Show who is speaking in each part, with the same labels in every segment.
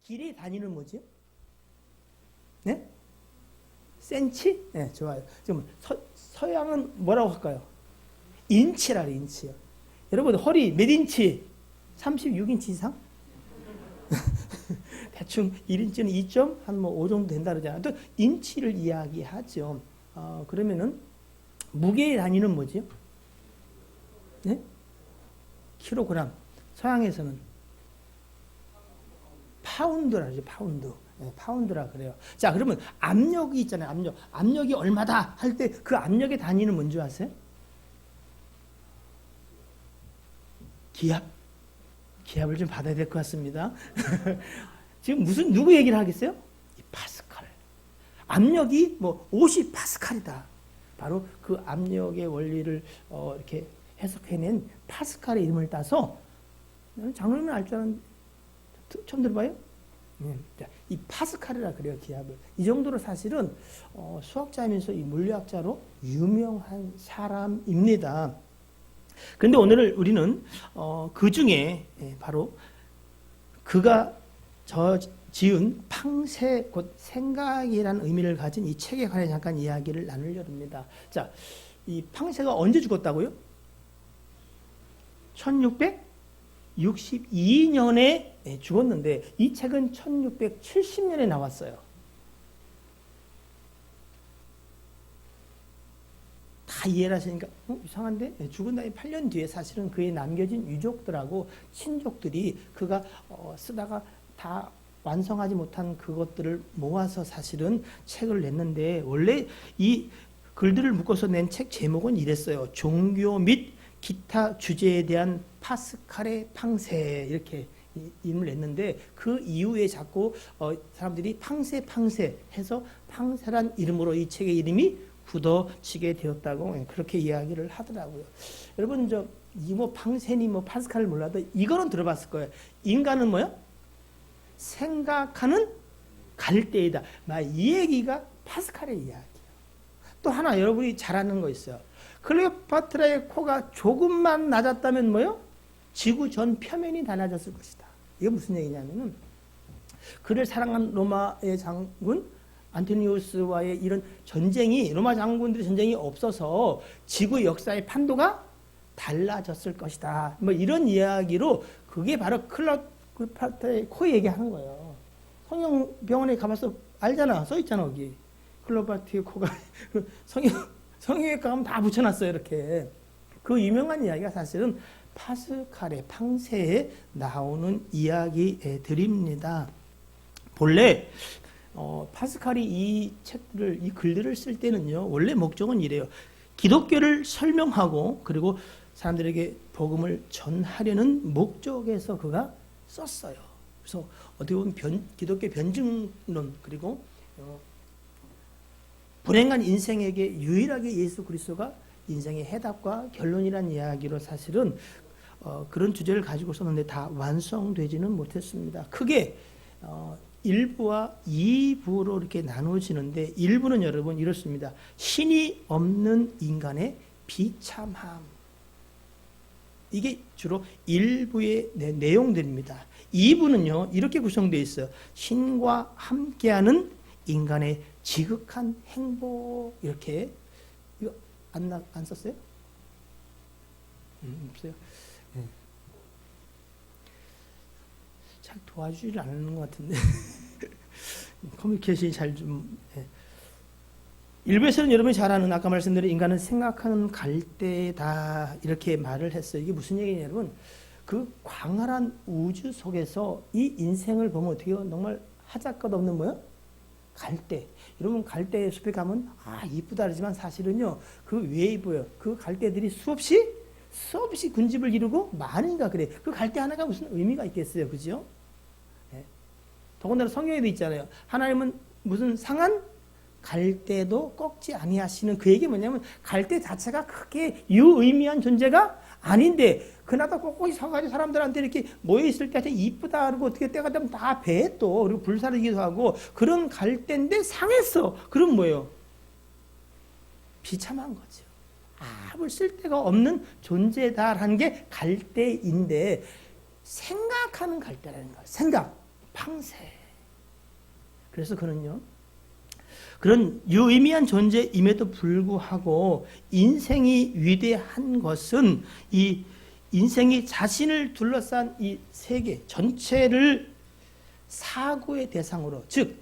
Speaker 1: 길의 단위는 뭐죠? 네? 센치? 네, 좋아요. 지금 서양은 뭐라고 할까요? 인치라 그래요, 인치요. 여러분, 허리 몇 인치? 36인치 이상? 대충 1인치는 2.5 정도 된다 그러잖아요. 또 인치를 이야기하죠. 그러면은 무게의 단위는 뭐죠? 네? 킬로그램. 서양에서는 파운드라 그러죠. 파운드. 네, 파운드라 그래요. 자, 그러면 압력이 있잖아요. 압력. 압력이 얼마다 할 때 그 압력의 단위는 뭔지 아세요? 기압. 기압을 좀 받아야 될 것 같습니다. 지금 누구 얘기를 하겠어요? 파스칼. 압력이 뭐 50파스칼이다. 바로 그 압력의 원리를 이렇게 해석해낸 파스칼의 이름을 따서 장로님은 알 줄 알았는데 처음 들어봐요? 이 파스칼이라 그래요, 기압을. 이 정도로 사실은 수학자이면서 이 물리학자로 유명한 사람입니다. 그런데 오늘 우리는 그 중에 바로 그가 지은 팡세 곧 생각이라는 의미를 가진 이 책에 관해 잠깐 이야기를 나누려 합니다. 자, 이 팡세가 언제 죽었다고요? 1662년에 죽었는데 이 책은 1670년에 나왔어요. 다 이해를 하시니까 이상한데? 죽은 다음에 8년 뒤에 사실은 그의 남겨진 유족들하고 친족들이 그가 쓰다가 다 완성하지 못한 그것들을 모아서 사실은 책을 냈는데 원래 이 글들을 묶어서 낸 책 제목은 이랬어요. 종교 및 기타 주제에 대한 파스칼의 팡세 이렇게 이름을 냈는데 그 이후에 자꾸 사람들이 팡세 해서 팡세란 이름으로 이 책의 이름이 굳어지게 되었다고 그렇게 이야기를 하더라고요. 여러분 뭐 팡세니 뭐 파스칼을 몰라도 이거는 들어봤을 거예요. 인간은 뭐요? 생각하는 갈대이다. 이 얘기가 파스칼의 이야기예요. 또 하나 여러분이 잘 아는 거 있어요. 클레오파트라의 코가 조금만 낮았다면 뭐요? 지구 전 표면이 달라졌을 것이다. 이게 무슨 얘기냐면은 그를 사랑한 로마의 장군 안토니우스와의 이런 전쟁이 로마 장군들의 전쟁이 없어서 지구 역사의 판도가 달라졌을 것이다. 뭐 이런 이야기로 그게 바로 클레오파트라의 코 얘기하는 거예요. 성형병원에 가봐서 알잖아. 써 있잖아 여기. 클레오파트라의 코가 성형외과 가면 다 붙여놨어요 이렇게. 그 유명한 이야기가 사실은 파스칼의 팡세에 나오는 이야기들입니다. 본래 파스칼이 이 책들을 이 글들을 쓸 때는요 원래 목적은 이래요. 기독교를 설명하고 그리고 사람들에게 복음을 전하려는 목적에서 그가 썼어요. 그래서 어떻게 보면 기독교 변증론 그리고 불행한 인생에게 유일하게 예수 그리스도가 인생의 해답과 결론이란 이야기로 사실은 그런 주제를 가지고 썼는데 다 완성되지는 못했습니다. 크게 1부와 2부로 이렇게 나누어지는데 1부는 여러분 이렇습니다. 신이 없는 인간의 비참함. 이게 주로 1부의 내용들입니다. 2부는요 이렇게 구성되어 있어요. 신과 함께하는 인간의 지극한 행복. 이렇게 이거 안 썼어요? 없어요? 네. 잘 도와주질 않는 것 같은데 커뮤니케이션이 잘 좀. 일부에서는 여러분이 잘 아는 아까 말씀드린 인간은 생각하는 갈대다 이렇게 말을 했어요. 이게 무슨 얘기냐 여러분? 그 광활한 우주 속에서 이 인생을 보면 어떻게 해요? 정말 하잘것없는 뭐요? 갈대. 여러분 갈대 숲에 가면 이쁘다 그러지만 사실은요 그 웨이브요. 그 갈대들이 수없이 군집을 이루고 많으니까 그래. 그 갈대 하나가 무슨 의미가 있겠어요, 그죠? 네. 더군다나 성경에도 있잖아요. 하나님은 무슨 상한 갈대도 꺾지 아니하시는 그 얘기 뭐냐면 갈대 자체가 크게 유의미한 존재가 아닌데 그나마 꼿꼿이 서가지고 사람들한테 이렇게 모여있을 때 이쁘다 그러고 어떻게 때가 되면 다 배 또 그리고 불사르기도 하고 그런 갈대인데 상했어. 그럼 뭐예요? 비참한 거죠. 아무 쓸데가 없는 존재다라는 게 갈대인데 생각하는 갈대라는 거예요. 생각, 팡세. 그래서 그는요, 그런 유의미한 존재임에도 불구하고 인생이 위대한 것은 이 인생이 자신을 둘러싼 이 세계 전체를 사고의 대상으로, 즉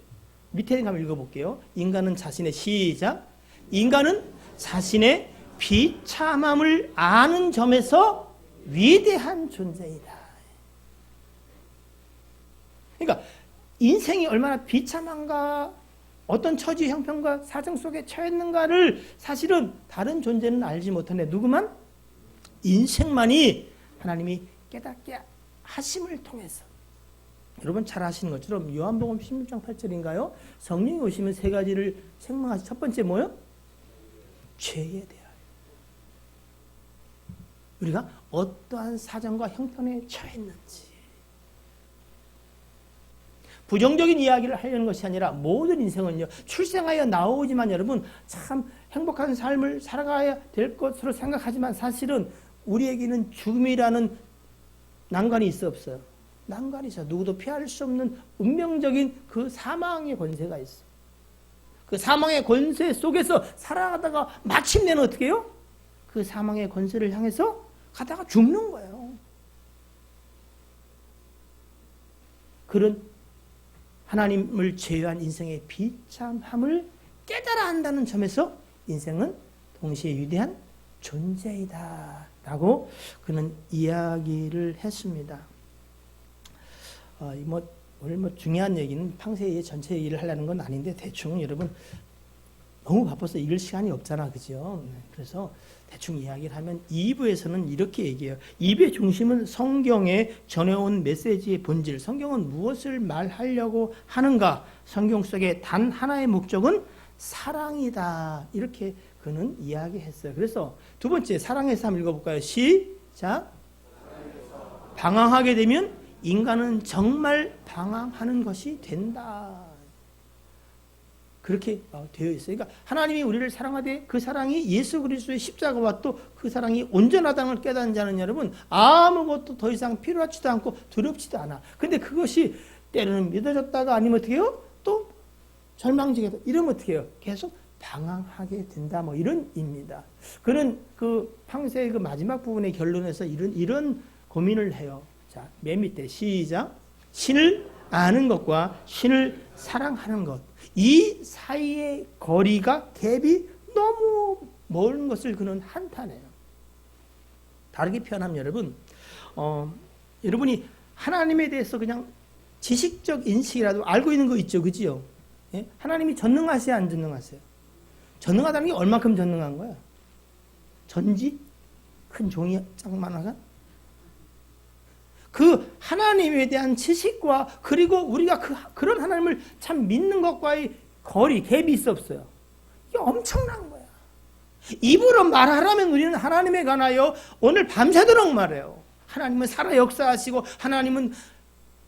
Speaker 1: 밑에 있는 거 한번 읽어볼게요. 인간은 자신의 시작. 인간은 자신의 비참함을 아는 점에서 위대한 존재이다. 그러니까 인생이 얼마나 비참한가, 어떤 처지 형편과 사정 속에 처했는가를 사실은 다른 존재는 알지 못하네. 누구만? 인생만이 하나님이 깨닫게 하심을 통해서. 여러분 잘 아시는 것처럼 요한복음 16장 8절인가요? 성령이 오시면 세 가지를 책망하시. 첫 번째 뭐요? 죄에 대하여. 우리가 어떠한 사정과 형편에 처했는지. 부정적인 이야기를 하려는 것이 아니라 모든 인생은요, 출생하여 나오지만 여러분 참 행복한 삶을 살아가야 될 것으로 생각하지만 사실은 우리에게는 죽음이라는 난관이 있어 없어요? 난관이 있어. 누구도 피할 수 없는 운명적인 그 사망의 권세가 있어. 그 사망의 권세 속에서 살아가다가 마침내는 어떻게 해요? 그 사망의 권세를 향해서 가다가 죽는 거예요. 그런 하나님을 제외한 인생의 비참함을 깨달아 한다는 점에서 인생은 동시에 위대한 존재이다 라고 그는 이야기를 했습니다. 오늘 중요한 얘기는 팡세의 전체 얘기를 하려는 건 아닌데 대충 여러분 너무 바빠서 읽을 시간이 없잖아, 그죠? 그래서 대충 이야기를 하면 2부에서는 이렇게 얘기해요. 2부의 중심은 성경에 전해온 메시지의 본질, 성경은 무엇을 말하려고 하는가, 성경 속에 단 하나의 목적은 사랑이다, 이렇게 그는 이야기했어요. 그래서 두 번째 사랑에서 한번 읽어볼까요? 시작. 방황하게 되면 인간은 정말 방황하는 것이 된다. 그렇게 되어 있어요. 그러니까 하나님이 우리를 사랑하되 그 사랑이 예수 그리스도의 십자가와 또 그 사랑이 온전하다는 걸 깨닫는 자는 여러분 아무것도 더 이상 필요하지도 않고 두렵지도 않아. 근데 그것이 때로는 믿어졌다가 아니면 어떻게 해요? 또 절망지게 이러면 어떻게 해요? 계속 방황하게 된다. 뭐 이런 입니다. 그는 그 팡세의 그 마지막 부분의 결론에서 이런 고민을 해요. 자, 맨 밑에 시작. 신을 아는 것과 신을 사랑하는 것. 이 사이의 거리가 갭이 너무 먼 것을 그는 한탄해요. 다르게 표현하면 여러분이 하나님에 대해서 그냥 지식적 인식이라도 알고 있는 거 있죠, 그지요? 예? 하나님이 전능하세요, 안 전능하세요? 전능하다는 게 얼만큼 전능한 거야? 전지? 큰 종이 짝만하가? 그 하나님에 대한 지식과 그리고 우리가 그런 하나님을 참 믿는 것과의 거리, 갭이 있어 없어요? 이게 엄청난 거야. 입으로 말하라면 우리는 하나님에 관하여 오늘 밤새도록 말해요. 하나님은 살아 역사하시고 하나님은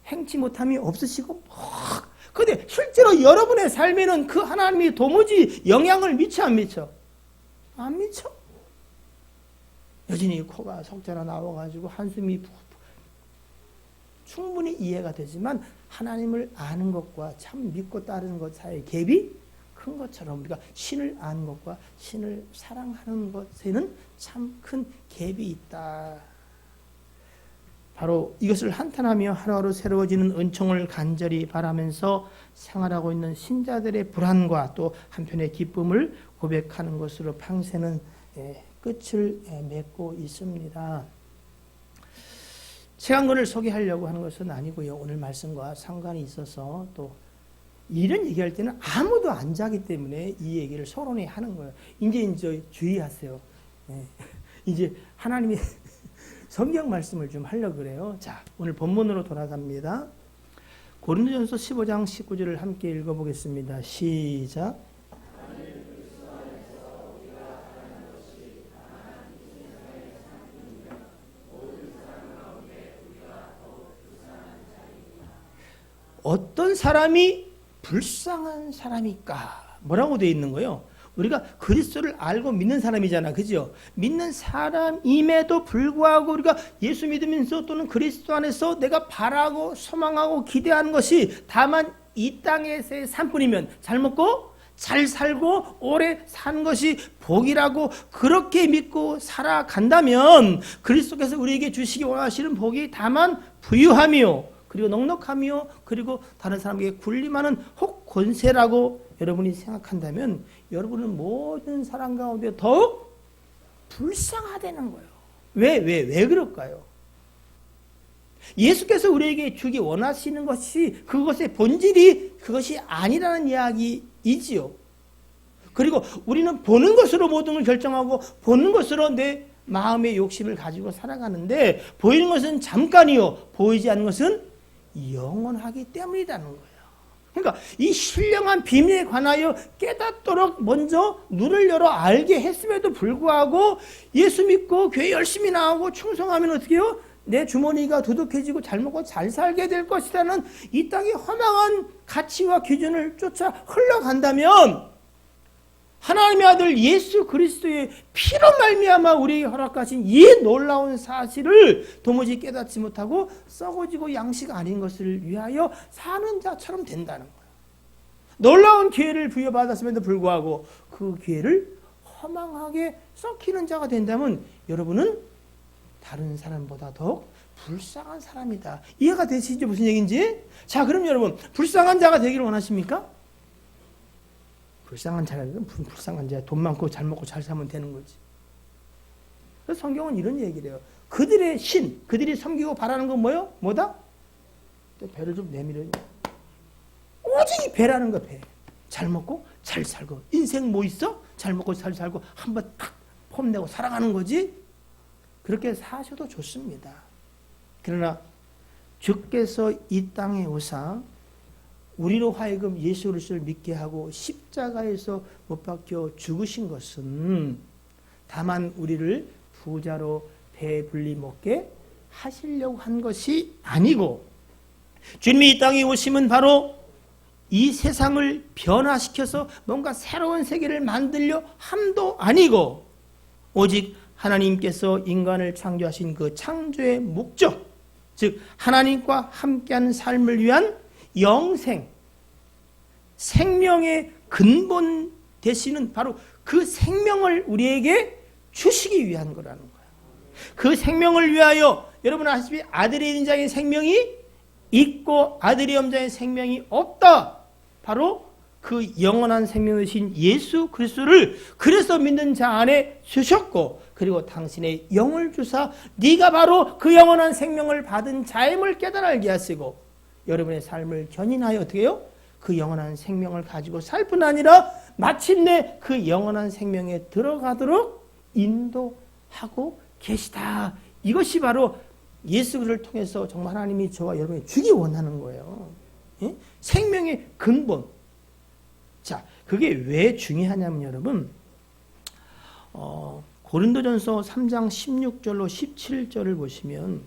Speaker 1: 행치 못함이 없으시고 근데 실제로 여러분의 삶에는 그 하나님이 도무지 영향을 미쳐 안 미쳐? 안 미쳐. 여전히 코가 석자나 나와가지고 한숨이 충분히 이해가 되지만 하나님을 아는 것과 참 믿고 따르는 것 사이의 갭이 큰 것처럼 우리가 신을 아는 것과 신을 사랑하는 것에는 참 큰 갭이 있다. 바로 이것을 한탄하며 하루하루 새로워지는 은총을 간절히 바라면서 생활하고 있는 신자들의 불안과 또 한편의 기쁨을 고백하는 것으로 팡세는 끝을 맺고 있습니다. 책 한 권을 소개하려고 하는 것은 아니고요. 오늘 말씀과 상관이 있어서 또 이런 얘기할 때는 아무도 안 자기 때문에 이 얘기를 서론에 하는 거예요. 이제 주의하세요. 이제 하나님이 성경 말씀을 좀 하려고 그래요. 자, 오늘 본문으로 돌아갑니다. 고린도전서 15장 19절을 함께 읽어보겠습니다. 시작. 어떤 사람이 불쌍한 사람일까? 뭐라고 되어 있는 거예요? 우리가 그리스도를 알고 믿는 사람이잖아, 그죠? 믿는 사람임에도 불구하고 우리가 예수 믿으면서 또는 그리스도 안에서 내가 바라고 소망하고 기대하는 것이 다만 이 땅에서의 산뿐이면 잘 먹고 잘 살고 오래 산 것이 복이라고 그렇게 믿고 살아간다면 그리스도께서 우리에게 주시기 원하시는 복이 다만 부유함이요 그리고 넉넉함이요 그리고 다른 사람에게 굴림하는 혹 권세라고 여러분이 생각한다면 여러분은 모든 사람 가운데 더욱 불쌍하다는 거예요. 왜 그럴까요? 예수께서 우리에게 주기 원하시는 것이 그것의 본질이 그것이 아니라는 이야기이지요. 그리고 우리는 보는 것으로 모든 걸 결정하고 보는 것으로 내 마음의 욕심을 가지고 살아가는데 보이는 것은 잠깐이요 보이지 않는 것은 영원하기 때문이라는 거예요. 그러니까 이 신령한 비밀에 관하여 깨닫도록 먼저 눈을 열어 알게 했음에도 불구하고 예수 믿고 교회 열심히 나오고 충성하면 어떻게 해요? 내 주머니가 두둑해지고 잘 먹고 잘 살게 될 것이라는 이 땅의 허망한 가치와 기준을 쫓아 흘러간다면 하나님의 아들 예수 그리스도의 피로 말미암아 우리에게 허락하신 이 놀라운 사실을 도무지 깨닫지 못하고 썩어지고 양식 아닌 것을 위하여 사는 자처럼 된다는 거예요. 놀라운 기회를 부여받았음에도 불구하고 그 기회를 허망하게 썩히는 자가 된다면 여러분은 다른 사람보다 더욱 불쌍한 사람이다. 이해가 되시죠? 무슨 얘기인지? 자, 그럼 여러분 불쌍한 자가 되기를 원하십니까? 불쌍한 자라는 불쌍한 자, 돈 많고 잘 먹고 잘 살면 되는 거지. 그래서 성경은 이런 얘기를 해요. 그들의 신, 그들이 섬기고 바라는 건 뭐예요? 뭐다? 배를 좀 내밀어요. 오직 이 배라는 거 배. 잘 먹고 잘 살고. 인생 뭐 있어? 잘 먹고 잘 살고 한번 탁 폼내고 살아가는 거지. 그렇게 사셔도 좋습니다. 그러나 주께서 이 땅에 오사 우리로 하여금 예수 그리스도를 믿게 하고 십자가에서 못 박혀 죽으신 것은 다만 우리를 부자로 배불리 먹게 하시려고 한 것이 아니고 주님이 이 땅에 오심은 바로 이 세상을 변화시켜서 뭔가 새로운 세계를 만들려 함도 아니고 오직 하나님께서 인간을 창조하신 그 창조의 목적, 즉 하나님과 함께하는 삶을 위한 영생, 생명의 근본 되시는 바로 그 생명을 우리에게 주시기 위한 거라는 거예요. 그 생명을 위하여 여러분 아시다시피 아들이 있는 자의 생명이 있고 아들이 없는 자의 생명이 없다. 바로 그 영원한 생명이신 예수 그리스도를 그래서 믿는 자 안에 주셨고 그리고 당신의 영을 주사 네가 바로 그 영원한 생명을 받은 자임을 깨달아 알게 하시고 여러분의 삶을 견인하여 어떻게 해요? 그 영원한 생명을 가지고 살 뿐 아니라 마침내 그 영원한 생명에 들어가도록 인도하고 계시다. 이것이 바로 예수 그리스도를 통해서 정말 하나님이 저와 여러분이 주기 원하는 거예요. 예? 생명의 근본. 자, 그게 왜 중요하냐면 여러분 고린도전서 3장 16절로 17절을 보시면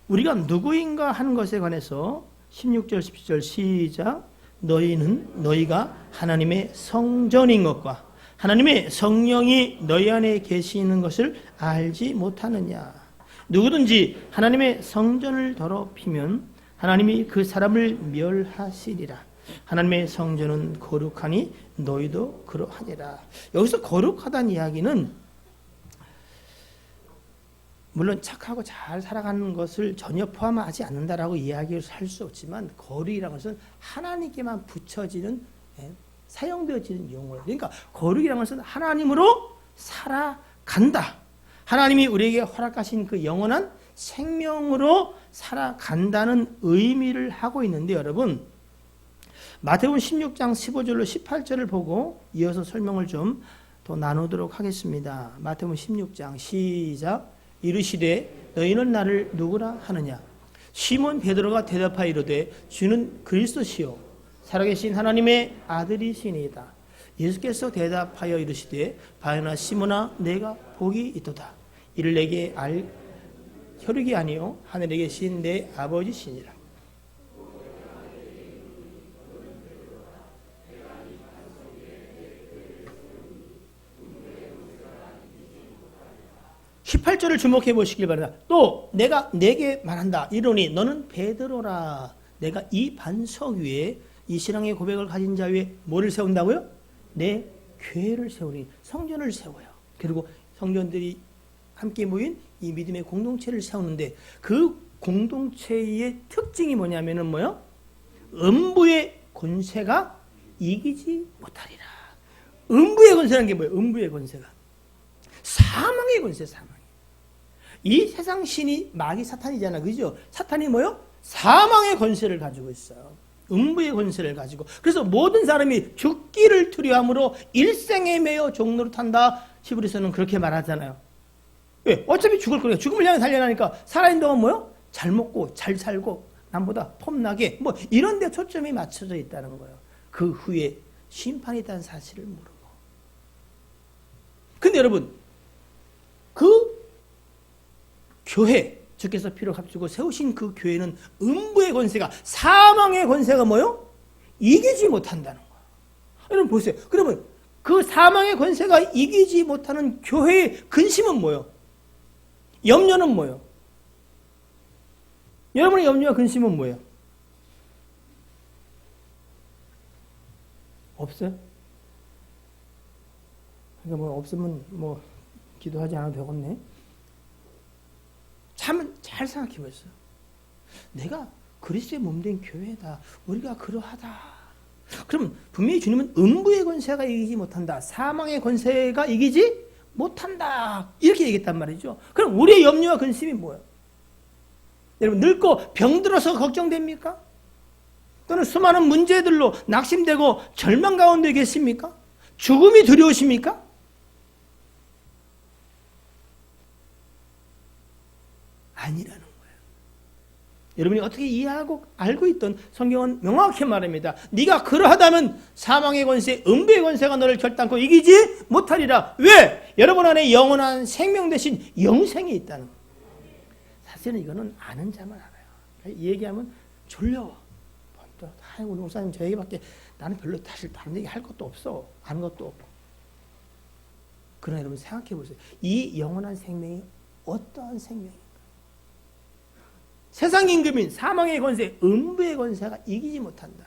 Speaker 1: 우리가 누구인가 하는 것에 관해서 16절 17절 시작 너희가 하나님의 성전인 것과 하나님의 성령이 너희 안에 계시는 것을 알지 못하느냐. 누구든지 하나님의 성전을 더럽히면 하나님이 그 사람을 멸하시리라. 하나님의 성전은 거룩하니 너희도 그러하니라. 여기서 거룩하다는 이야기는 물론 착하고 잘 살아가는 것을 전혀 포함하지 않는다라고 이야기를 할 수 없지만 거룩이라는 것은 하나님께만 붙여지는 사용되어지는 용어. 그러니까 거룩이라는 것은 하나님으로 살아간다. 하나님이 우리에게 허락하신 그 영원한 생명으로 살아간다는 의미를 하고 있는데 여러분 마태복음 16장 15절로 18절을 보고 이어서 설명을 좀 더 나누도록 하겠습니다. 마태복음 16장 시작 이르시되 너희는 나를 누구라 하느냐 시몬 베드로가 대답하여 이르되 주는 그리스도시요 살아계신 하나님의 아들이시니이다. 예수께서 대답하여 이르시되 바요나 시몬아 내가 복이 있도다. 이를 내게 알 혈육이 아니요 하늘에 계신 내 아버지시니라. 십팔 절을 주목해 보시길 바랍니다. 또 내가 네게 말한다. 이르노니 너는 베드로라. 내가 이 반석 위에 이 신앙의 고백을 가진 자 위에 뭐를 세운다고요? 내 교회를 세우니 성전을 세워요. 그리고 성전들이 함께 모인 이 믿음의 공동체를 세우는데 그 공동체의 특징이 뭐냐면은 뭐요? 음부의 권세가 이기지 못하리라. 음부의 권세라는 게 뭐예요? 음부의 권세가 사망의 권세, 사망. 이 세상 신이 마귀 사탄이잖아, 그죠? 사탄이 뭐요? 사망의 권세를 가지고 있어요. 음부의 권세를 가지고. 그래서 모든 사람이 죽기를 두려움으로 일생에 매여 종로를 탄다. 히브리서는 그렇게 말하잖아요. 왜? 어차피 죽을 거니까 죽음을 향해 달려나니까 살아있는 동안 뭐요? 잘 먹고 잘 살고 남보다 폼나게 뭐 이런 데 초점이 맞춰져 있다는 거예요. 그 후에 심판이 있다는 사실을 모르고. 근데 여러분, 그 교회, 주께서 피로 값주고 세우신 그 교회는 음부의 권세가, 사망의 권세가 뭐요? 이기지 못한다는 거예요. 여러분 보세요. 그러면 그 사망의 권세가 이기지 못하는 교회의 근심은 뭐예요? 염려는 뭐예요? 여러분의 염려와 근심은 뭐예요? 없어요? 그러니까 뭐 없으면 뭐 기도하지 않아도 되겠네. 참 잘 생각해 보세요. 내가 그리스도의 몸된 교회다. 우리가 그러하다. 그럼 분명히 주님은 음부의 권세가 이기지 못한다. 사망의 권세가 이기지 못한다. 이렇게 얘기했단 말이죠. 그럼 우리의 염려와 근심이 뭐예요? 여러분 늙고 병들어서 걱정됩니까? 또는 수많은 문제들로 낙심되고 절망 가운데 계십니까? 죽음이 두려우십니까? 아니라는 거예요. 여러분이 어떻게 이해하고 알고 있던 성경은 명확히 말합니다. 네가 그러하다면 사망의 권세, 음부의 권세가 너를 결단코 이기지 못하리라. 왜? 여러분 안에 영원한 생명 대신 영생이 있다는 거예요. 사실은 이거는 아는 자만 알아요. 이 얘기하면 졸려. 우리 목사님 저 얘기밖에 나는 별로 사실 다른 얘기 할 것도 없어. 아는 것도 없고. 그러나 여러분 생각해 보세요. 이 영원한 생명이 어떠한 생명인가? 세상 임금인 사망의 권세, 음부의 권세가 이기지 못한다.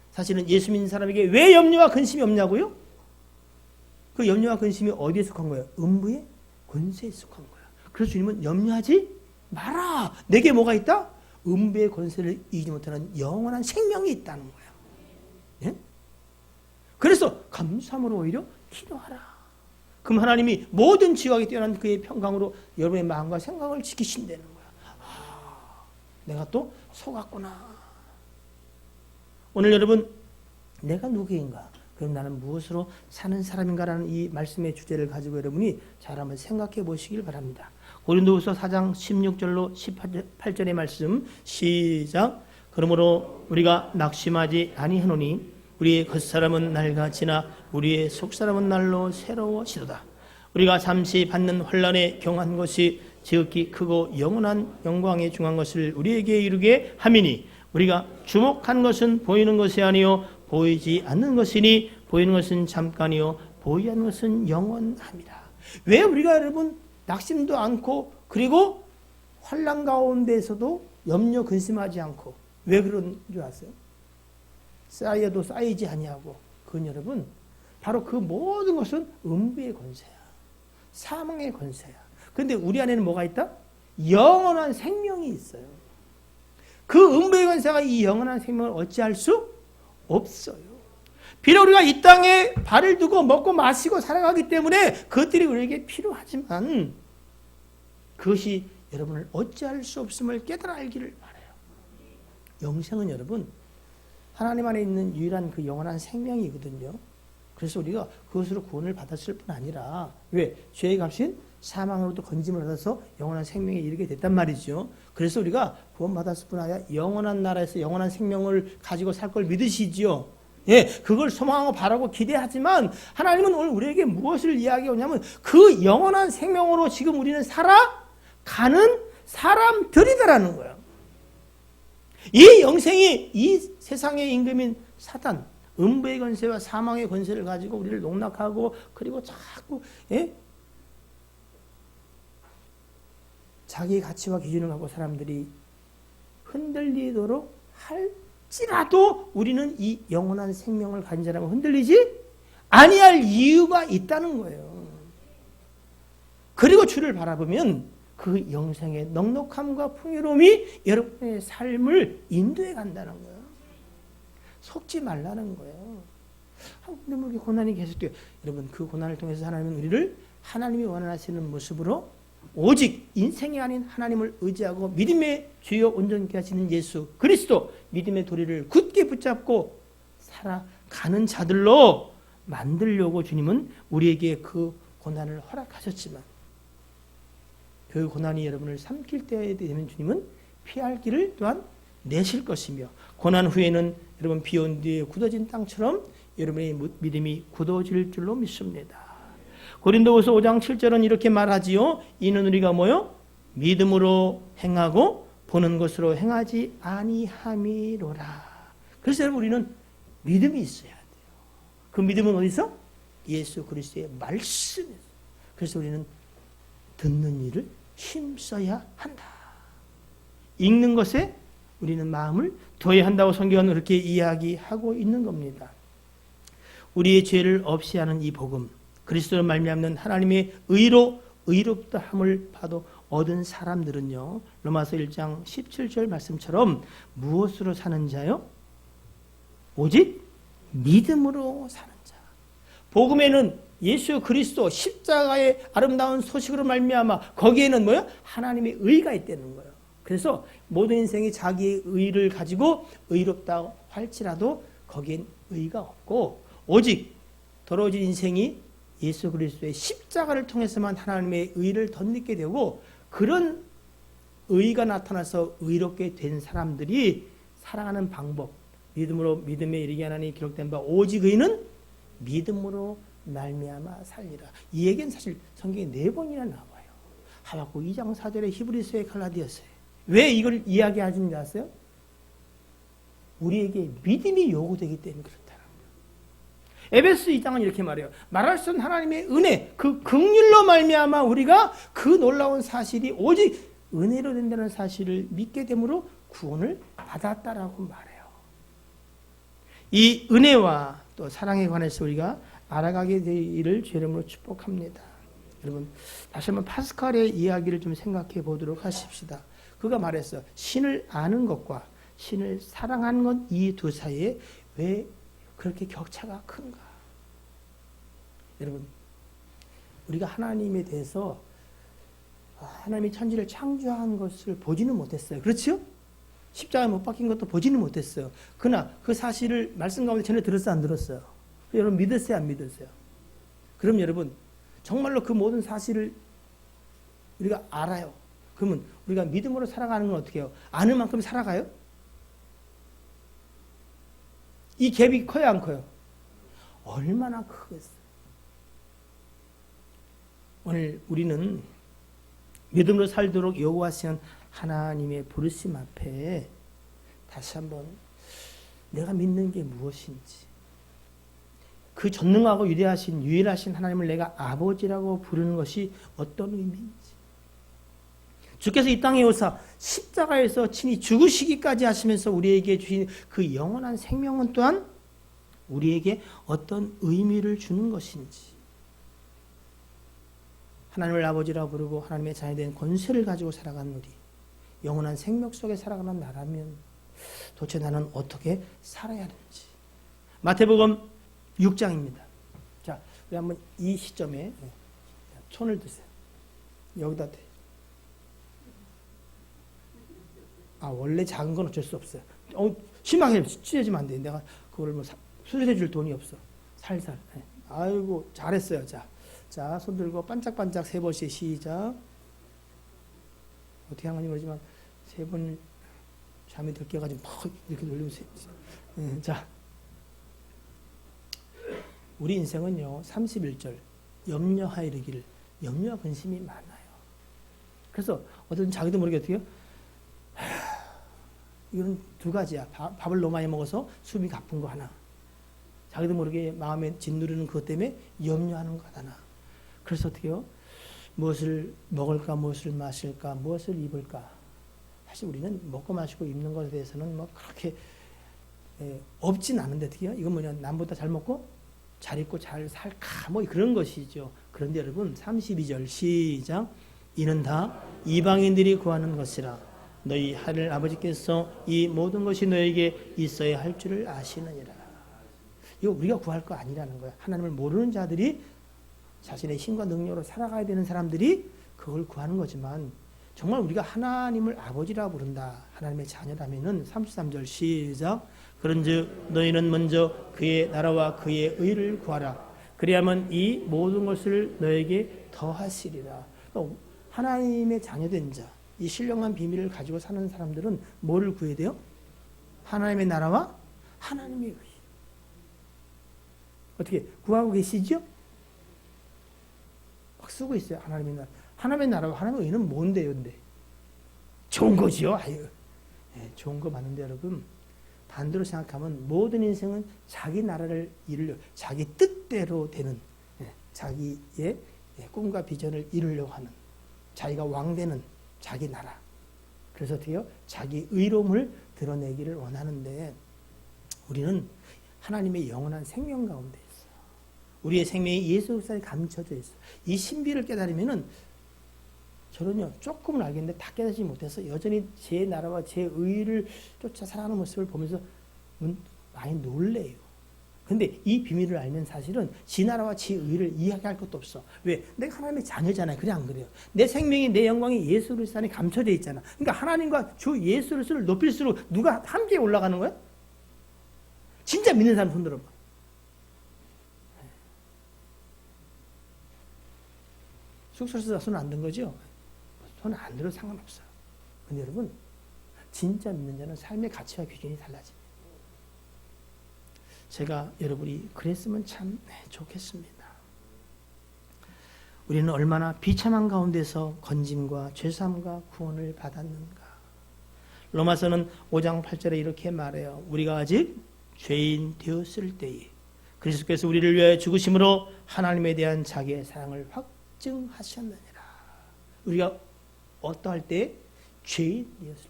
Speaker 1: 사실은 예수 믿는 사람에게 왜 염려와 근심이 없냐고요? 그 염려와 근심이 어디에 속한 거예요? 음부의 권세에 속한 거예요. 그래서 주님은 염려하지 마라. 내게 뭐가 있다? 음부의 권세를 이기지 못하는 영원한 생명이 있다는 거예요. 예? 그래서 감사함으로 오히려 기도하라. 그럼 하나님이 모든 지각이 뛰어난 그의 평강으로 여러분의 마음과 생각을 지키신다는 거야. 아, 내가 또 속았구나. 오늘 여러분, 내가 누구인가? 그럼 나는 무엇으로 사는 사람인가라는 이 말씀의 주제를 가지고 여러분이 잘 한번 생각해 보시길 바랍니다. 고린도후서 4장 16절로 18절의 말씀 시작. 그러므로 우리가 낙심하지 아니하노니 우리의 겉사람은 날과 지나 우리의 속사람은 날로 새로워지도다. 우리가 잠시 받는 환난에 경한 것이 지극히 크고 영원한 영광에 중한 것을 우리에게 이루게 함이니 우리가 주목한 것은 보이는 것이 아니요 보이지 않는 것이니 보이는 것은 잠깐이요 보이지 않는 것은 영원합니다. 왜 우리가 여러분 낙심도 않고 그리고 환난 가운데에서도 염려 근심하지 않고 왜 그런 줄 아세요? 쌓여도 쌓이지 아니하고 그건 여러분 바로 그 모든 것은 음부의 권세야. 사망의 권세야. 그런데 우리 안에는 뭐가 있다? 영원한 생명이 있어요. 그 음부의 권세가 이 영원한 생명을 어찌할 수 없어요. 비록 우리가 이 땅에 발을 두고 먹고 마시고 살아가기 때문에 그것들이 우리에게 필요하지만 그것이 여러분을 어찌할 수 없음을 깨달아 알기를 바라요. 영생은 여러분 하나님 안에 있는 유일한 그 영원한 생명이거든요. 그래서 우리가 그것으로 구원을 받았을 뿐 아니라 왜? 죄의 값인 사망으로부터 건짐을 받아서 영원한 생명에 이르게 됐단 말이죠. 그래서 우리가 구원받았을 뿐 아니라 영원한 나라에서 영원한 생명을 가지고 살 걸 믿으시지요. 예, 그걸 소망하고 바라고 기대하지만 하나님은 오늘 우리에게 무엇을 이야기하냐면 그 영원한 생명으로 지금 우리는 살아가는 사람들이다라는 거예요. 이 영생이 이 세상의 임금인 사단, 음부의 권세와 사망의 권세를 가지고 우리를 농락하고 그리고 자꾸 자기의 가치와 기준을 갖고 사람들이 흔들리도록 할지라도 우리는 이 영원한 생명을 가진 사람은 흔들리지 아니할 이유가 있다는 거예요. 그리고 주를 바라보면 그 영생의 넉넉함과 풍요로움이 여러분의 삶을 인도해 간다는 거예요. 속지 말라는 거예요. 근데 뭐 이렇게 고난이 계속돼요. 여러분, 그 고난을 통해서 하나님은 우리를 하나님이 원하시는 모습으로 오직 인생이 아닌 하나님을 의지하고 믿음의 주요 온전케 하시는 예수 그리스도, 믿음의 도리를 굳게 붙잡고 살아가는 자들로 만들려고 주님은 우리에게 그 고난을 허락하셨지만, 그 고난이 여러분을 삼킬 때에 되면 주님은 피할 길을 또한 내실 것이며, 고난 후에는 여러분 비 온 뒤에 굳어진 땅처럼 여러분의 믿음이 굳어질 줄로 믿습니다. 고린도후서 5장 7절은 이렇게 말하지요. 이는 우리가 뭐요? 믿음으로 행하고 보는 것으로 행하지 아니함이로라. 그래서 여러분, 우리는 믿음이 있어야 돼요. 그 믿음은 어디서? 예수 그리스도의 말씀에서. 그래서 우리는 듣는 일을 힘써야 한다. 읽는 것에 우리는 마음을 둬야 한다고 성경은 그렇게 이야기하고 있는 겁니다. 우리의 죄를 없이 하는 이 복음, 그리스도로 말미암는 하나님의 의로 의롭다함을 받아 얻은 사람들은요, 로마서 1장 17절 말씀처럼 무엇으로 사는 자요? 오직 믿음으로 사는 자. 복음에는 예수 그리스도 십자가의 아름다운 소식으로 말미암아 거기에는 뭐요? 하나님의 의가 있다는 거예요. 그래서 모든 인생이 자기의 의를 가지고 의롭다고 할지라도 거기엔 의가 없고, 오직 더러워진 인생이 예수 그리스도의 십자가를 통해서만 하나님의 의를 덧입게 되고, 그런 의가 나타나서 의롭게 된 사람들이 살아가는 방법, 믿음으로 믿음에 이르게 하나니 기록된 바 오직 의는 믿음으로 말미암아 살리라. 이 얘기는 사실 성경에 4번이나 나와요. 하박국 2장 4절에 히브리서에 갈라디아서에. 왜 이걸 이야기하는지 아세요? 우리에게 믿음이 요구되기 때문에 그렇다는 거예요. 에베소 2장은 이렇게 말해요. 말할 수 없는 하나님의 은혜, 그 긍휼로 말미암아 우리가 그 놀라운 사실이 오직 은혜로 된다는 사실을 믿게 되므로 구원을 받았다라고 말해요. 이 은혜와 또 사랑에 관해서 우리가 알아가게 되기를 주의 이름으로 축복합니다. 여러분, 다시 한번 파스칼의 이야기를 좀 생각해 보도록 하십시다. 그가 말했어. 신을 아는 것과 신을 사랑하는 것, 이 두 사이에 왜 그렇게 격차가 큰가? 여러분, 우리가 하나님에 대해서 하나님이 천지를 창조한 것을 보지는 못했어요. 그렇죠? 십자가에 못 박힌 것도 보지는 못했어요. 그러나 그 사실을 말씀 가운데 전에 들었어요, 안 들었어요? 여러분 믿었어요, 안 믿었어요? 그럼 여러분, 정말로 그 모든 사실을 우리가 알아요. 그러면 우리가 믿음으로 살아가는 건 어떻게 해요? 아는 만큼 살아가요? 이 갭이 커요, 안 커요? 얼마나 크겠어요? 오늘 우리는 믿음으로 살도록 요구하시는 하나님의 부르심 앞에 다시 한번 내가 믿는 게 무엇인지, 그 전능하고 위대하신 유일하신 하나님을 내가 아버지라고 부르는 것이 어떤 의미인지, 주께서 이 땅에 오사 십자가에서 친히 죽으시기까지 하시면서 우리에게 주신 그 영원한 생명은 또한 우리에게 어떤 의미를 주는 것인지, 하나님을 아버지라고 부르고 하나님의 자녀에 대한 권세를 가지고 살아가는 우리, 영원한 생명 속에 살아가는 나라면 도대체 나는 어떻게 살아야 하는지. 마태복음 6장입니다. 자, 우리 한번 이 시점에 손을 드세요. 여기다 대. 원래 작은 건 어쩔 수 없어요. 심하게 찢어지면 안 돼. 내가 그걸 뭐 수술해 줄 돈이 없어. 살살. 아이고, 잘했어요. 자, 손 들고 반짝반짝 3번씩 시작. 어떻게 하는지 모르지만 3번 잠이 들깨가지고 막 이렇게 놀리고 자, 우리 인생은요 31절 염려하이르기를, 염려와 근심이 많아요. 그래서 어떤 자기도 모르게 어떻게 해요? 이건 두 가지야. 밥을 너무 많이 먹어서 숨이 가쁜 거 하나, 자기도 모르게 마음에 짓누르는 그것 때문에 염려하는 것 하나. 그래서 어떻게 해요? 무엇을 먹을까, 무엇을 마실까, 무엇을 입을까. 사실 우리는 먹고 마시고 입는 것에 대해서는 뭐 그렇게 없진 않은데 어떻게 해요? 이건 뭐냐, 남보다 잘 먹고 잘 입고 잘 살까 뭐 그런 것이죠. 그런데 여러분 32절 시작. 이는 다 이방인들이 구하는 것이라 너희 하늘 아버지께서 이 모든 것이 너에게 있어야 할 줄을 아시느니라. 이거 우리가 구할 거 아니라는 거야. 하나님을 모르는 자들이 자신의 힘과 능력으로 살아가야 되는 사람들이 그걸 구하는 거지만 정말 우리가 하나님을 아버지라 부른다. 하나님의 자녀라면은 33절 시작. 그런즉 너희는 먼저 그의 나라와 그의 의를 구하라. 그리하면 이 모든 것을 너에게 더하시리라. 그러니까 하나님의 자녀된 자, 이 신령한 비밀을 가지고 사는 사람들은 뭐를 구해야 돼요? 하나님의 나라와 하나님의 의. 어떻게 구하고 계시죠? 막 쓰고 있어요. 하나님의 나라. 하나님의 나라와 하나님의 의는 뭔데요? 근데 좋은 거지요. 아유, 네, 좋은 거 많은데 여러분 반대로 생각하면 모든 인생은 자기 나라를 이루려, 자기 뜻대로 되는, 자기의 꿈과 비전을 이루려고 하는, 자기가 왕되는 자기 나라. 그래서 어떻게 해요? 자기 의로움을 드러내기를 원하는데 우리는 하나님의 영원한 생명 가운데 있어. 우리의 생명이 예수 그리스도에 감춰져 있어. 이 신비를 깨달으면은 저는요 조금은 알겠는데 다 깨닫지 못해서 여전히 제 나라와 제 의를 쫓아 살아가는 모습을 보면서 많이 놀래요. 근데 이 비밀을 알면 사실은 지 나라와 지 의를 이야기할 것도 없어. 왜? 내가 하나님의 자녀잖아요. 그래 안 그래요? 내 생명이 내 영광이 예수 그리스도 안에 감춰져 있잖아. 그러니까 하나님과 주 예수 그리스도를 높일수록 누가 함께 올라가는 거야? 진짜 믿는 사람 손 들어봐. 숙소에서 손 안 든 거죠? 손 안 들어도 상관없어요. 근데 여러분 진짜 믿는 자는 삶의 가치와 기준이 달라집니다. 제가 여러분이 그랬으면 참 좋겠습니다. 우리는 얼마나 비참한 가운데서 건짐과 죄사함과 구원을 받았는가. 로마서는 5장 8절에 이렇게 말해요. 우리가 아직 죄인 되었을 때에 그리스도께서 우리를 위하여 죽으심으로 하나님에 대한 자기의 사랑을 확증하셨느니라. 우리가 어떠할 때? 죄인 되었을 때.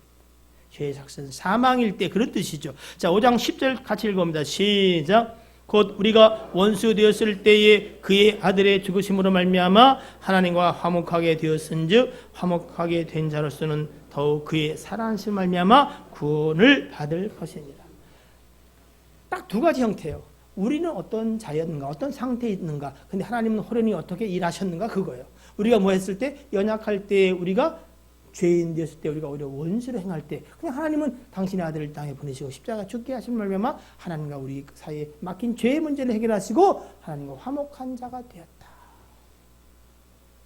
Speaker 1: 죄의 삭은 사망일 때 그런 뜻이죠. 자, 5장 10절 같이 읽어봅니다. 시작. 곧 우리가 원수 되었을 때에 그의 아들의 죽으심으로 말미암아 하나님과 화목하게 되었은즉 화목하게 된 자로서는 더욱 그의 살아나심으로 말미암아 구원을 받을 것입니다. 딱 두 가지 형태예요. 우리는 어떤 자였는가, 어떤 상태에 있는가. 근데 하나님은 호련히 어떻게 일하셨는가 그거예요. 우리가 뭐 했을 때? 연약할 때 우리가 죄인 되었을 때 우리가 오히려 원수로 행할 때 그냥 하나님은 당신의 아들을 땅에 보내시고 십자가 죽게 하신 말미암아 하나님과 우리 사이에 막힌 죄의 문제를 해결하시고 하나님과 화목한 자가 되었다.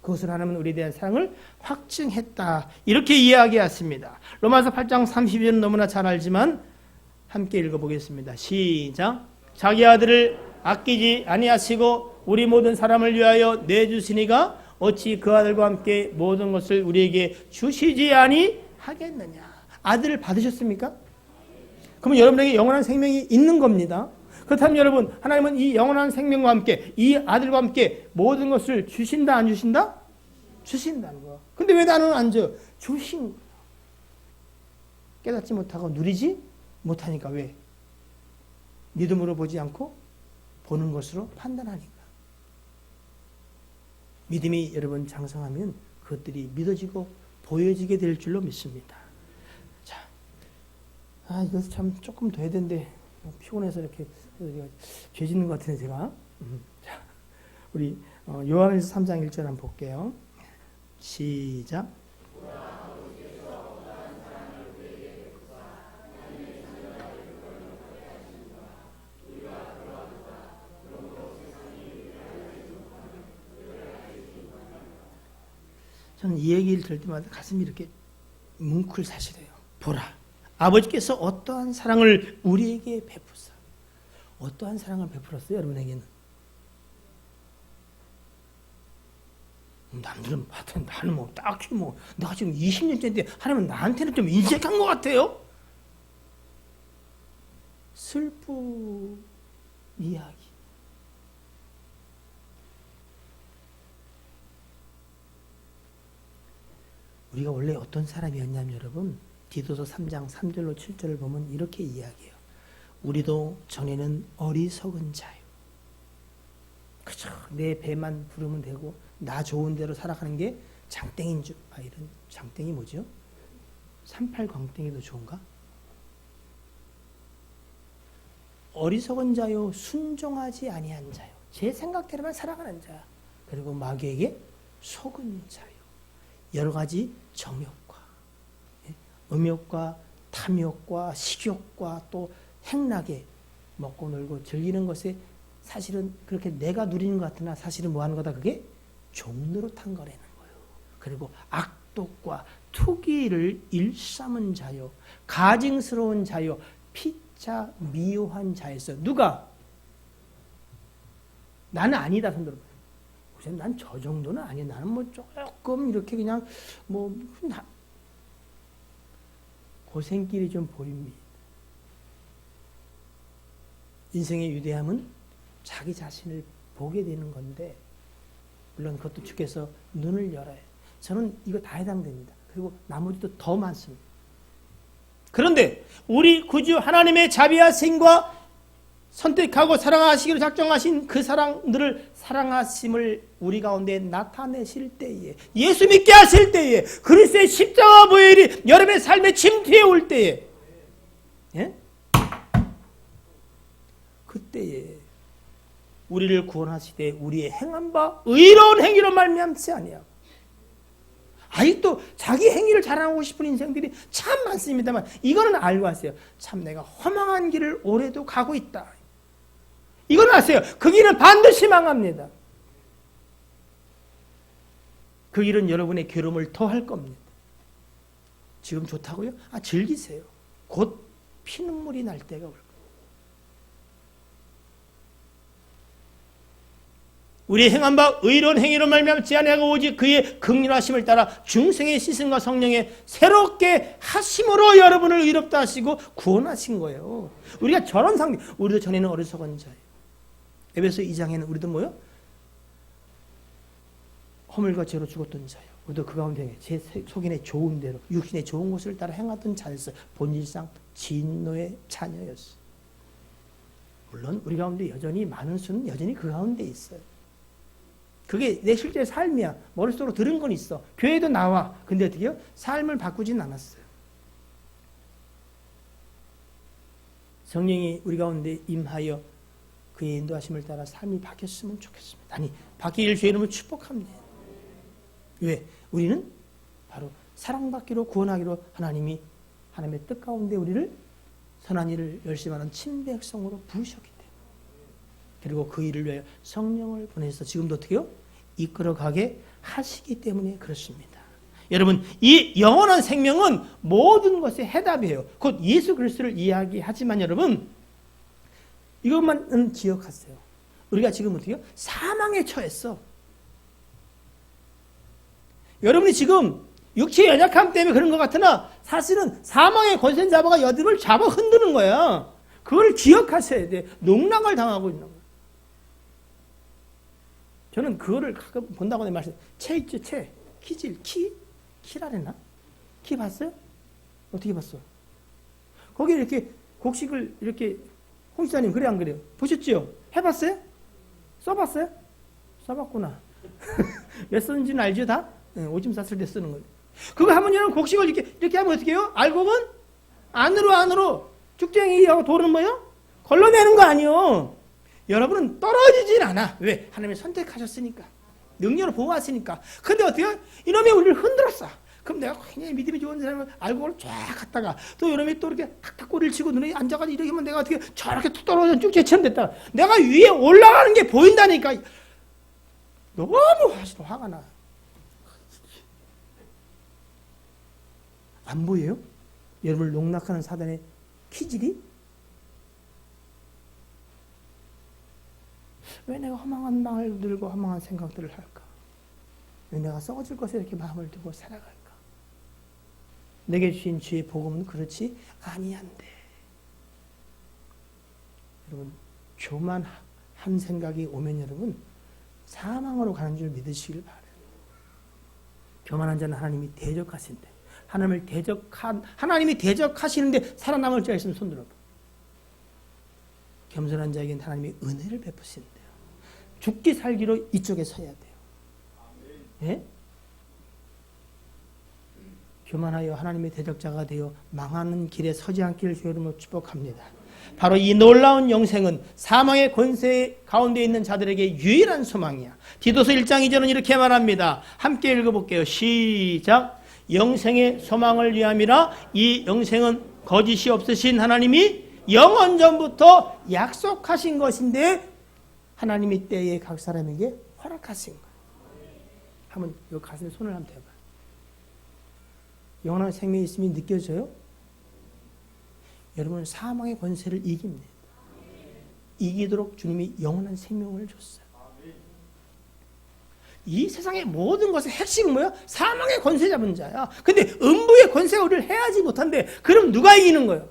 Speaker 1: 그것을 하나님은 우리에 대한 사랑을 확증했다. 이렇게 이야기했습니다. 로마서 8장 30절은 너무나 잘 알지만 함께 읽어보겠습니다. 시작. 자기 아들을 아끼지 아니하시고 우리 모든 사람을 위하여 내주시니가 어찌 그 아들과 함께 모든 것을 우리에게 주시지 아니하겠느냐. 아들을 받으셨습니까? 그러면 여러분에게 영원한 생명이 있는 겁니다. 그렇다면 여러분 하나님은 이 영원한 생명과 함께 이 아들과 함께 모든 것을 주신다 안 주신다? 주신다는 거. 근데 왜 나는 안 줘? 주신 거예요. 깨닫지 못하고 누리지 못하니까. 왜? 믿음으로 보지 않고 보는 것으로 판단하니까. 믿음이 여러분 장성하면 그것들이 믿어지고 보여지게 될 줄로 믿습니다. 자, 이거 참 조금 더 해야 되는데 피곤해서 이렇게 죄 짓는 것 같은데 제가. 자, 우리 요한일서 3장 1절 한번 볼게요. 시작. 저는 이 얘기를 들을 때마다 가슴이 이렇게 뭉클 사실해요. 보라, 아버지께서 어떠한 사랑을 우리에게 베푸사. 어떠한 사랑을 베풀었어요, 여러분에게는? 남들은 하여튼 나는 뭐 딱히 뭐 내가 지금 20년째인데 하나님은 나한테는 좀 인색한 것 같아요. 슬픈 이야기. 우리가 원래 어떤 사람이었냐면 여러분 디도서 3장 3절로 7절을 보면 이렇게 이야기해요. 우리도 전에는 어리석은 자요. 그죠? 내 배만 부르면 되고 나 좋은 대로 살아가는 게 장땡인 줄. 이런 장땡이 뭐죠? 38 광땡이도 좋은가? 어리석은 자요, 순종하지 아니한 자요. 제 생각대로만 살아가는 자. 그리고 마귀에게 속은 자요. 여러 가지 정욕과 음욕과 탐욕과 식욕과 또 행락에 먹고 놀고 즐기는 것에 사실은 그렇게 내가 누리는 것 같으나 사실은 뭐 하는 거다? 그게 종노릇한 거라는 거예요. 그리고 악독과 투기를 일삼은 자요. 가증스러운 자요. 피차 미워한 자였어. 누가? 나는 아니다. 손들어. 난 저 정도는 아니야. 나는 뭐 조금 이렇게 그냥 뭐 고생길이 좀 보입니다. 인생의 유대함은 자기 자신을 보게 되는 건데 물론 그것도 주께서 눈을 열어요. 저는 이거 다 해당됩니다. 그리고 나머지도 더 많습니다. 그런데 우리 구주 하나님의 자비하심과 선택하고 사랑하시기로 작정하신 그 사랑들을 사랑하심을 우리 가운데 나타내실 때에 예수 믿게 하실 때에 그리스도의 십자가 보혈이 여러분의 삶에 침투해 올 때에 예? 그때에 우리를 구원하시되 우리의 행한 바 의로운 행위로 말미암지 아니하고 아직도 자기 행위를 자랑하고 싶은 인생들이 참 많습니다만 이거는 알고 하세요. 참 내가 허망한 길을 오래도 가고 있다. 이건 아세요. 그 길은 반드시 망합니다. 그 길은 여러분의 괴로움을 더할 겁니다. 지금 좋다고요? 즐기세요. 곧 피눈물이 날 때가 올 거예요. 우리의 행한 바 의로운 행위로 말미암지 아니하고 오직 그의 긍휼하심을 따라 중생의 시선과 성령의 새롭게 하심으로 여러분을 의롭다 하시고 구원하신 거예요. 우리가 저런 상태, 우리도 전에는 어리석은 자예요. 에베소 2장에는 우리도 뭐요? 허물과 죄로 죽었던 자요. 우리도 그 가운데 제 속인의 좋은 대로 육신의 좋은 것을 따라 행하던 자였어. 본질상 진노의 자녀였어. 물론 우리 가운데 여전히 많은 수는 여전히 그 가운데 있어요. 그게 내 실제 삶이야. 머릿속으로 들은 건 있어. 교회도 나와. 근데 어떻게 해요? 삶을 바꾸진 않았어요. 성령이 우리 가운데 임하여 그의 인도하심을 따라 삶이 바뀌었으면 좋겠습니다. 아니, 바뀌길 주의 이름으로 축복합니다. 왜? 우리는 바로 사랑받기로 구원하기로 하나님의 뜻 가운데 우리를 선한 일을 열심히 하는 친백성으로 부르셨기 때문에 그리고 그 일을 위하여 성령을 보내서 지금도 어떻게 해요? 이끌어가게 하시기 때문에 그렇습니다. 여러분, 이 영원한 생명은 모든 것의 해답이에요. 곧 예수 그리스도를 이야기하지만 여러분 이것만은 기억하세요. 우리가 지금 어떻게 해요? 사망에 처했어. 여러분이 지금 육체의 연약함 때문에 그런 것 같으나 사실은 사망의 권세 잡아가 여드름을 잡아 흔드는 거야. 그걸 기억하셔야 돼. 농락을 당하고 있는 거야. 저는 그거를 가끔 본다고 내 말씀. 채 있죠, 채. 키질, 키라랬나? 키 봤어요? 어떻게 봤어? 거기 이렇게 곡식을 이렇게 홍 지사님 그래 안 그래요? 보셨죠? 해봤어요? 써봤어요? 써봤구나. 왜 쓰는지는 알죠 다? 네, 오줌 쌌을 때 쓰는 거예요. 그거 하면 여러분 곡식을 이렇게 하면 어떻게 해요? 알고 보면 안으로 쭉쟁이하고 돌은 뭐예요? 걸러내는 거 아니에요. 여러분은 떨어지진 않아. 왜? 하나님이 선택하셨으니까. 능력으로 보호하시니까. 근데 어떻게 해요? 이놈이 우리를 흔들었어. 그럼 내가 굉장히 믿음이 좋은 사람을 알고를 쫙 갔다가 또 이놈이 또 이렇게 탁탁 꼬리를 치고 눈에 앉아가지고 이렇게 하면 내가 어떻게 저렇게 툭 떨어져 쭉 제처럼 됐다. 내가 위에 올라가는 게 보인다니까. 너무 화가 나. 안 보여요? 여러분을 농락하는 사단의 키질이? 왜 내가 허망한 마음을 들고 허망한 생각들을 할까? 왜 내가 썩어질 것에 이렇게 마음을 두고 살아갈까? 내게 주신 주의 복음은 그렇지 아니한데. 여러분, 교만한 생각이 오면 여러분 사망으로 가는 줄 믿으시길 바라요. 교만한 자는 하나님이 대적하신대. 하나님이 대적하시는데 살아남을 자 있으면 손 들어봐. 겸손한 자에게는 하나님이 은혜를 베푸시는데요. 죽기 살기로 이쪽에 서야 돼요. 예? 교만하여 하나님의 대적자가 되어 망하는 길에 서지 않기를 주의 이름으로 축복합니다. 바로 이 놀라운 영생은 사망의 권세 가운데 있는 자들에게 유일한 소망이야. 디도서 1장 2절은 이렇게 말합니다. 함께 읽어볼게요. 시작. 영생의 소망을 위함이라. 이 영생은 거짓이 없으신 하나님이 영원 전부터 약속하신 것인데 하나님이 때에 각 사람에게 허락하신 거예요. 한번 이 가슴에 손을 한번 대봐요. 영원한 생명이 있음이 느껴져요? 여러분 사망의 권세를 이깁니다. 이기도록 주님이 영원한 생명을 줬어요. 이 세상의 모든 것의 핵심은 뭐야? 사망의 권세 잡은 자야. 근데 음부의 권세가 우리를 해하지 못한데 그럼 누가 이기는 거예요?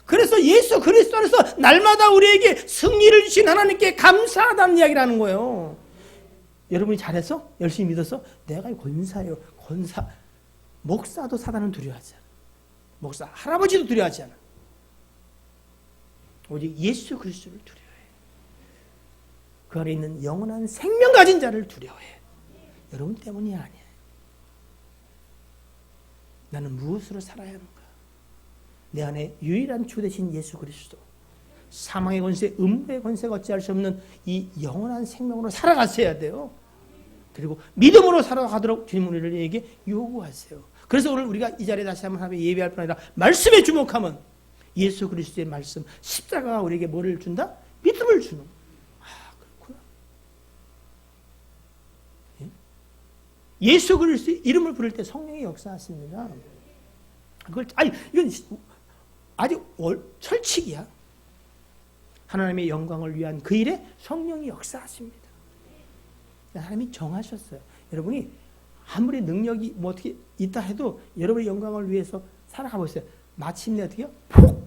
Speaker 1: 그래서 예수 그리스도 안에서 날마다 우리에게 승리를 주신 하나님께 감사하다는 이야기를 하는 거예요. 여러분이 잘해서? 열심히 믿어서? 내가 권사예요. 권사. 목사도 사단은 두려워하지 않아. 목사, 할아버지도 두려워하지 않아. 오직 예수 그리스도를 두려워해. 그 안에 있는 영원한 생명 가진 자를 두려워해. 여러분 때문이 아니야. 나는 무엇으로 살아야 하는가? 내 안에 유일한 주 되신 예수 그리스도, 사망의 권세, 음부의 권세가 어찌할 수 없는 이 영원한 생명으로 살아갔어야 돼요. 그리고 믿음으로 살아가도록 주님 우리에게 요구하세요. 그래서 오늘 우리가 이 자리에 다시 한번 하나님 예배할 뿐 아니라 말씀에 주목하면 예수 그리스도의 말씀, 십자가가 우리에게 뭐를 준다? 믿음을 주는. 그렇구나. 예수 그리스도의 이름을 부를 때 성령이 역사하십니다. 이건 아주 철칙이야. 하나님의 영광을 위한 그 일에 성령이 역사하십니다. 하나님이 정하셨어요. 여러분이 아무리 능력이 뭐 어떻게 있다 해도 여러분의 영광을 위해서 살아가고 있어요. 마침내 어떻게 해요? 폭!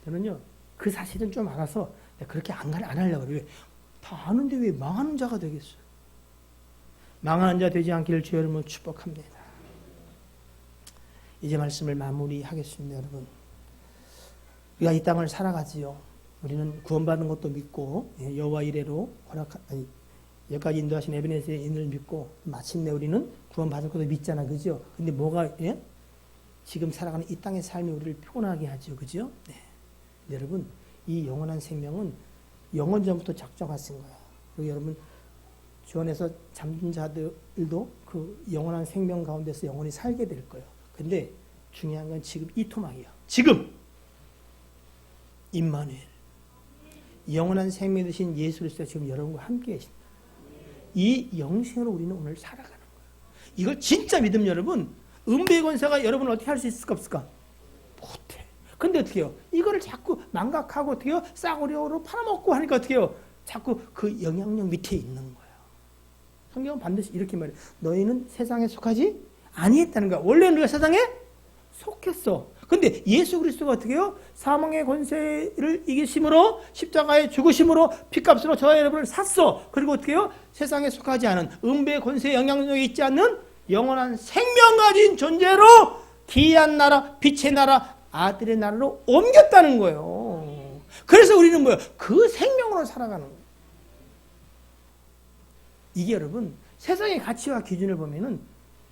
Speaker 1: 저는요, 그 사실은 좀 알아서 그렇게 안 하려고 그래요. 다 아는데 왜 망하는 자가 되겠어요? 망하는 자 되지 않기를 주의 이름으로 축복합니다. 이제 말씀을 마무리하겠습니다, 여러분. 우리가 이 땅을 살아가지요. 우리는 구원받는 것도 믿고 여호와 이레로 여기까지 인도하신 에베네스의 인을 믿고 마침내 우리는 구원받을 것도 믿잖아, 그죠? 근데 뭐가 지금 살아가는 이 땅의 삶이 우리를 피곤하게 하죠, 그죠? 네. 여러분, 이 영원한 생명은 영원 전부터 작정하신 거야. 그리고 여러분 주원에서 잠든 자들도 그 영원한 생명 가운데서 영원히 살게 될 거예요. 근데 중요한 건 지금 이 토막이야. 지금 임마누엘, 영원한 생명 되신 예수 그리스도가 지금 여러분과 함께 계십니다. 이 영생으로 우리는 오늘 살아가는 거예요. 이걸 진짜 믿음 여러분, 음부의 권세가 여러분을 어떻게 할 수 있을까 없을까? 못해. 근데 어떻게 해요? 이거를 자꾸 망각하고 어떻게 해요? 싸구려로 팔아먹고 하니까 어떻게 해요? 자꾸 그 영향력 밑에 있는 거예요. 성경은 반드시 이렇게 말해요. 너희는 세상에 속하지 아니했다는 거야. 원래는 우리가 세상에 속했어. 근데 예수 그리스도가 어떻게 해요? 사망의 권세를 이기심으로 십자가의 죽으심으로 피값으로 저와 여러분을 샀어. 그리고 어떻게 해요? 세상에 속하지 않은 음부의 권세의 영향력이 있지 않는 영원한 생명 가진 존재로 기이한 나라, 빛의 나라, 아들의 나라로 옮겼다는 거예요. 그래서 우리는 뭐예요? 그 생명으로 살아가는 거예요. 이게 여러분 세상의 가치와 기준을 보면은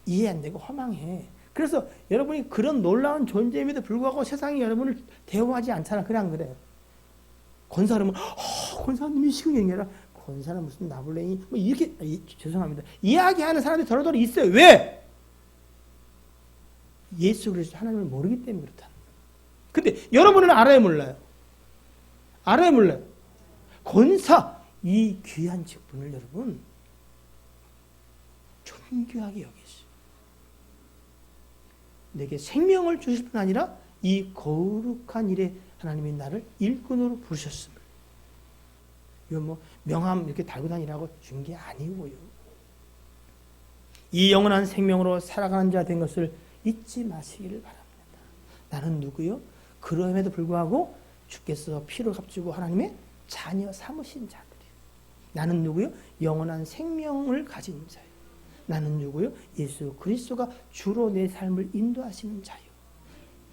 Speaker 1: 이해 안 되고 허망해. 그래서 여러분이 그런 놀라운 존재임에도 불구하고 세상이 여러분을 대우하지 않잖아. 그래 안 그래요? 권사라면 권사님이 시군이 아니라 권사는 무슨 나블레이 뭐 이렇게 죄송합니다. 이야기하는 사람들이 더러더러 있어요. 왜? 예수 그리스도 하나님을 모르기 때문에 그렇다. 근데 여러분은 알아요, 몰라요? 알아요, 몰라요? 권사 이 귀한 직분을 여러분 존귀하게 여기시오. 내게 생명을 주실 뿐 아니라 이 거룩한 일에 하나님이 나를 일꾼으로 부르셨습니다. 이거 뭐 명함 이렇게 달고 다니라고 준 게 아니고요. 이 영원한 생명으로 살아가는 자 된 것을 잊지 마시기를 바랍니다. 나는 누구요? 그럼에도 불구하고 주께서 피를 값주고 하나님의 자녀 삼으신 자들이요. 나는 누구요? 영원한 생명을 가진 자예요. 나는 누구요? 예수 그리스도가 주로 내 삶을 인도하시는 자요.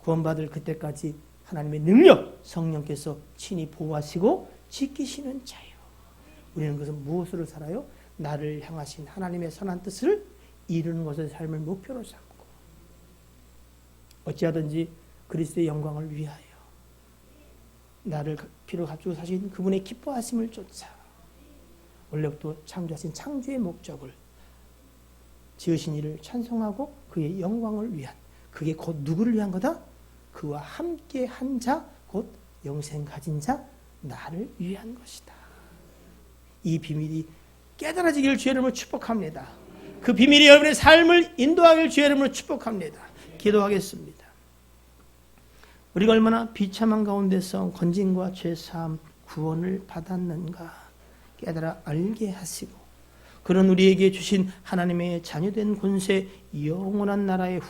Speaker 1: 구원받을 그때까지 하나님의 능력, 성령께서 친히 보호하시고 지키시는 자요. 우리는 그것은 무엇으로 살아요? 나를 향하신 하나님의 선한 뜻을 이루는 것을 삶을 목표로 삼고 어찌하든지 그리스도의 영광을 위하여 나를 피로 값주고 사신 그분의 기뻐하심을 쫓아 원래부터 창조하신 창조의 목적을 지으신 이를 찬송하고 그의 영광을 위한 그게 곧 누구를 위한 거다? 그와 함께 한 자, 곧 영생 가진 자, 나를 위한 것이다. 이 비밀이 깨달아지기를 주의 이름으로 축복합니다. 그 비밀이 여러분의 삶을 인도하기를 주의 이름으로 축복합니다. 기도하겠습니다. 우리가 얼마나 비참한 가운데서 건짐과 죄사함, 구원을 받았는가 깨달아 알게 하시고 그런 우리에게 주신 하나님의 자녀된 권세 영원한 나라의